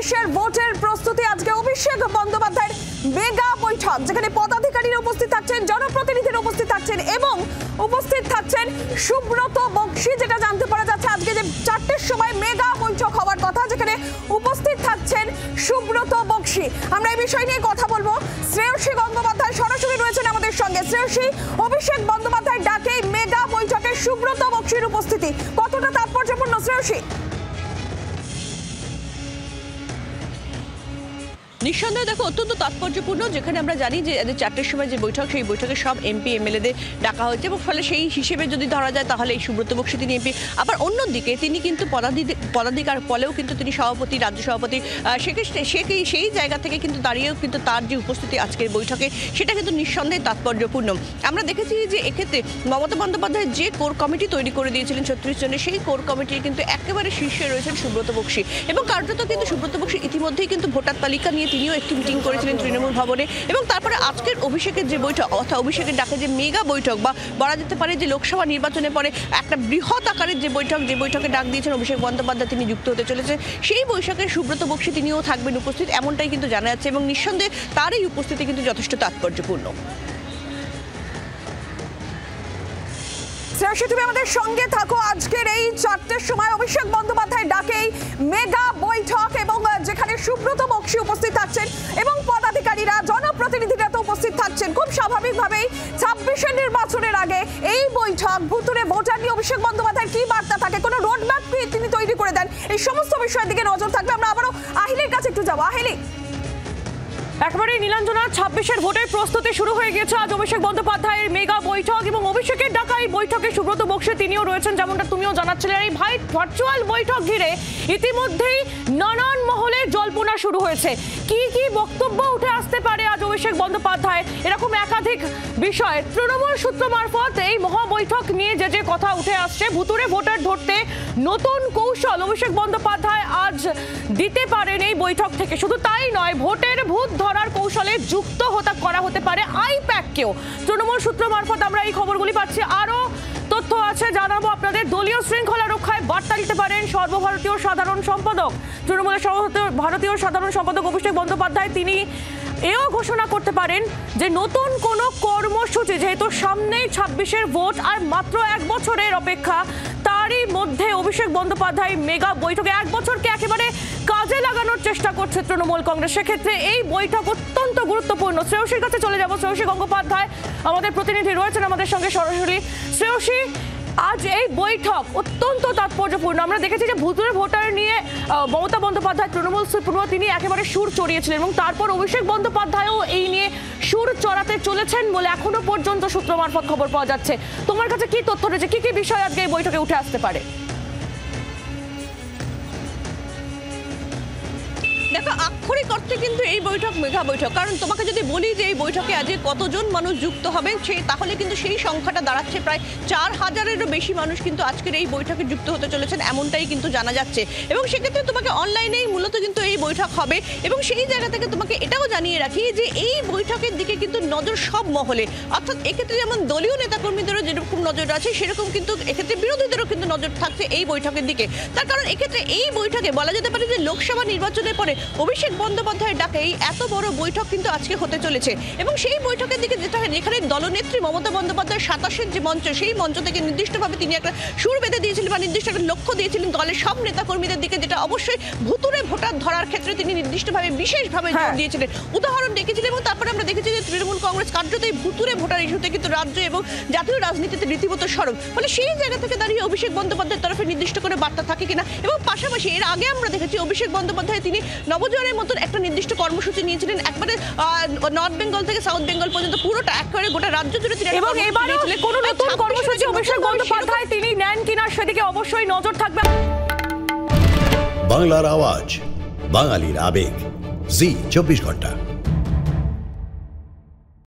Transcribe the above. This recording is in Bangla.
26-এর ভোটের প্রস্তুতি আজকে অভিষেক বন্দ্যোপাধ্যায়ের মেগা বৈঠক, যেখানে পদাধিকারীরা উপস্থিত থাকছেন, জনপ্রতিনিধিরা উপস্থিত থাকছেন এবং উপস্থিত থাকছেন সুব্রত বক্সী। যেটা জানতে পারা যাচ্ছে আজকে যে 4টের সময় মেগা বৈঠক হওয়ার কথা, যেখানে উপস্থিত থাকছেন সুব্রত বক্সী। আমরা এই বিষয় নিয়ে কথা বলবো। শ্রেয়সী গঙ্গোপাধ্যায় সরাসরি রয়েছেন আমাদের সঙ্গে। শ্রেয়সী, অভিষেক বন্দ্যোপাধ্যায়ের ডাকে মেগা বৈঠকে সুব্রত বক্সীর উপস্থিতি কতটা তাৎপর্যপূর্ণ শ্রেয়সী? নিঃসন্দেহে দেখো অত্যন্ত তাৎপর্যপূর্ণ, যেখানে আমরা জানি যে 4টের সময় যে বৈঠক, সেই বৈঠকে সব এমপি এমএলএদের ডাকা হয়েছে এবং ফলে সেই হিসেবে যদি ধরা যায় তাহলে এই সুব্রত বক্সী তিনি এমপি। আবার অন্যদিকে তিনি কিন্তু পদাধিকার ফলেও কিন্তু তিনি সভাপতি, রাজ্য সভাপতি, সেই জায়গা থেকে কিন্তু দাঁড়িয়েও কিন্তু তার যে উপস্থিতি আজকের বৈঠকে সেটা কিন্তু নিঃসন্দেহে তাৎপর্যপূর্ণ। আমরা দেখেছি যে এক্ষেত্রে মমতা বন্দ্যোপাধ্যায় যে কোর কমিটি তৈরি করে দিয়েছিলেন 36 জনের, সেই কোর কমিটির কিন্তু একেবারে শীর্ষে রয়েছেন সুব্রত বক্সী এবং কার্যত কিন্তু সুব্রত বক্সী ইতিমধ্যেই কিন্তু ভোটার তালিকা নিয়ে তিনিও একটি মিটিং করেছিলেন তৃণমূল ভবনে এবং তারপরে আজকের অভিষেকের যে বৈঠক অর্থাৎ অভিষেকের ডাকে যে মেগা বৈঠক বা বলা যেতে পারে যে লোকসভা নির্বাচনের পরে একটা বৃহৎ আকারের যে বৈঠক, যে বৈঠকে ডাক দিয়েছেন অভিষেক বন্দ্যোপাধ্যায় তিনি যুক্ত হতে চলেছে, সেই বৈঠকে সুব্রত বক্সী তিনিও থাকবেন উপস্থিত, এমনটাই কিন্তু জানা যাচ্ছে এবং নিঃসন্দেহে তার এই উপস্থিতি কিন্তু যথেষ্ট তাৎপর্যপূর্ণ। শ্রেয়সী, তুমি আমাদের সঙ্গে থাকো। আজকের এই 4টের সময় অভিষেক বন্দ্যোপাধ্যায়ের ডাকেই মেগা বৈঠক এবং যেখানে সুব্রত বক্সী উপস্থিত থাকছেন এবং পদাধিকারীরা, জনপ্রতিনিধিরা তো উপস্থিত থাকছেন। খুব স্বাভাবিকভাবেই 26-এর নির্বাচনের আগে এই বৈঠক, ভুতুরে ভোটার নিয়ে অভিষেক বন্দ্যোপাধ্যায়ের কি বার্তা থাকে, কোনো রোডম্যাপ তিনি তৈরি করে দেন, এই সমস্ত বিষয়ের দিকে নজর থাকবে। আমরা আবারও আহিলের কাছে একটু যাবো। আহিলি, একেবারে নীলাঞ্জনা, 26-এর ভোটের প্রস্তুতি শুরু হয়ে গেছে। আজ অভিষেক বন্দ্যোপাধ্যায়ের মেগা বৈঠক এবং অভিষেকের ডাকা এই বৈঠকে সুব্রত বক্সী তিনিও রয়েছেন, যেমনটা তুমিও জানাচ্ছিলে। এই ভার্চুয়াল বৈঠক ঘিরে ইতিমধ্যেই নানান মহলে জল্পনা শুরু হয়েছে। কি কি বক্তব্য উঠে আসতে পারে আজ অভিষেক বন্দ্যোপাধ্যায়, এরকম একাধিক বিষয় তৃণমূল সূত্র মারফত এই মহা বৈঠক নিয়ে যে কথা উঠে আসছে। ভুতুরে ভোটার ধরতে নতুন কৌশল অভিষেক বন্দ্যোপাধ্যায় আজ দিতে পারেন এই বৈঠক থেকে। শুধু তাই নয়, ভোটের ভূত ধরার কৌশলে যুক্ত করা হতে পারে আইপ্যাককেও। তৃণমূল সূত্র মারফত আমরা এই খবরগুলি পাচ্ছি। আরো তথ্য আছে, জানাবো আপনাদের। দলীয় শৃঙ্খলা রক্ষায় বার্তা দিতে পারেন সর্বভারতীয় সাধারণ সম্পাদক, তৃণমূলের ভারতীয় সাধারণ সম্পাদক অভিষেক বন্দ্যোপাধ্যায়। তিনি এও ঘোষণা করতে পারেন যে নতুন কোনো কর্মসূচি, যেহেতু সামনেই 26-এর ভোট আর মাত্র 1 বছরের অপেক্ষা, তারই মধ্যে অভিষেক বন্দ্যোপাধ্যায় মেগা বৈঠকে 1 বছরকে একেবারে কাজে লাগানোর চেষ্টা করছে তৃণমূল কংগ্রেস। সেক্ষেত্রে এই বৈঠক অত্যন্ত গুরুত্বপূর্ণ। শ্রেয়সীর কাছে চলে যাব। শ্রেয়সী গঙ্গোপাধ্যায় আমাদের প্রতিনিধি রয়েছেন আমাদের সঙ্গে সরাসরি। শ্রেয়সী, আজ এই বৈঠক অত্যন্ত তাৎপর্যপূর্ণ। আমরা দেখেছি যে ভুতুরে ভোটার নিয়ে মমতা বন্দ্যোপাধ্যায় তৃণমূল সুপ্রিমো তিনি একেবারে সুর চড়িয়েছিলেন এবং তারপর অভিষেক বন্দ্যোপাধ্যায়ও এই নিয়ে সুর চড়াতে চলেছেন বলে এখনো পর্যন্ত সূত্র মারফত খবর পাওয়া যাচ্ছে। তোমার কাছে কি তথ্য রয়েছে, কি কি বিষয় আজকে এই বৈঠকে উঠে আসতে পারে? দেখো, আক্ষরিক অর্থে কিন্তু এই বৈঠক মেগা বৈঠক। কারণ তোমাকে যদি বলি যে এই বৈঠকে আজকে কতজন মানুষ যুক্ত হবেন, তাহলে কিন্তু সেই সংখ্যাটা দাঁড়াচ্ছে প্রায় 4000-এরও বেশি মানুষ কিন্তু আজকের এই বৈঠকে যুক্ত হতে চলেছেন, এমনটাই কিন্তু জানা যাচ্ছে। এবং সেক্ষেত্রে তোমাকে অনলাইনেই মূলত কিন্তু এই বৈঠক হবে এবং সেই জায়গা থেকে তোমাকে এটাও জানিয়ে রাখি যে এই বৈঠকের দিকে কিন্তু নজর সব মহলে, অর্থাৎ এক্ষেত্রে যেমন দলীয় নেতাকর্মীদেরও যেরকম নজর আছে, সেরকম কিন্তু এক্ষেত্রে বিরোধীদেরও কিন্তু নজর থাকছে এই বৈঠকের দিকে। তার কারণ এক্ষেত্রে এই বৈঠকে বলা যেতে পারে যে লোকসভা নির্বাচনের পরে অভিষেক বন্দ্যোপাধ্যায়ের ডাকে এই এত বড় বৈঠক কিন্তু আজকে হতে চলেছে এবং সেই বৈঠকের দিকে যেখানে দলনেত্রী মমতা বন্দ্যোপাধ্যায়ের 27-এর যে মঞ্চ, সেই মঞ্চ থেকে নির্দিষ্টভাবে তিনি একটা সুর বেঁধে দিয়েছিলেন বা নির্দিষ্ট একটা লক্ষ্য দিয়েছিলেন দলের সব নেতাকর্মীদের দিকে, যেটা অবশ্যই ভুতুরে ভোটার ধরার ক্ষেত্রে তিনি নির্দিষ্টভাবে বিশেষভাবে জোর দিয়েছিলেন, উদাহরণ দেখেছিলেন। এবং তারপরে আমরা দেখেছি যে তৃণমূল কংগ্রেস কার্যত এই ভুতুরে ভোটার ইস্যুতে কিন্তু রাজ্য এবং জাতীয় রাজনীতিতে রীতিমতো সরব। ফলে সেই জায়গা থেকে দাঁড়িয়ে অভিষেক বন্দ্যোপাধ্যায়ের তরফে নির্দিষ্ট করে বার্তা থাকে কিনা। এবং পাশাপাশি এর আগে আমরা দেখেছি অভিষেক বন্দ্যোপাধ্যায় তিনি নবজোয়ারের মতন একটা নির্দিষ্ট কর্মসূচি নিয়েছিলেন, একবারে নর্থ বেঙ্গল থেকে সাউথ বেঙ্গল পর্যন্ত পুরোটা একেবারে গোটা রাজ্য জুড়ে তিনি এবং এবারে কোনো নতুন কর্মসূচি অভিষেক বন্দ্যোপাধ্যায় তিনি নেন কিনা সেদিকে অবশ্যই নজর থাকবে। বাংলার আওয়াজ, বাঙালির আবেগ, জি 24 ঘন্টা।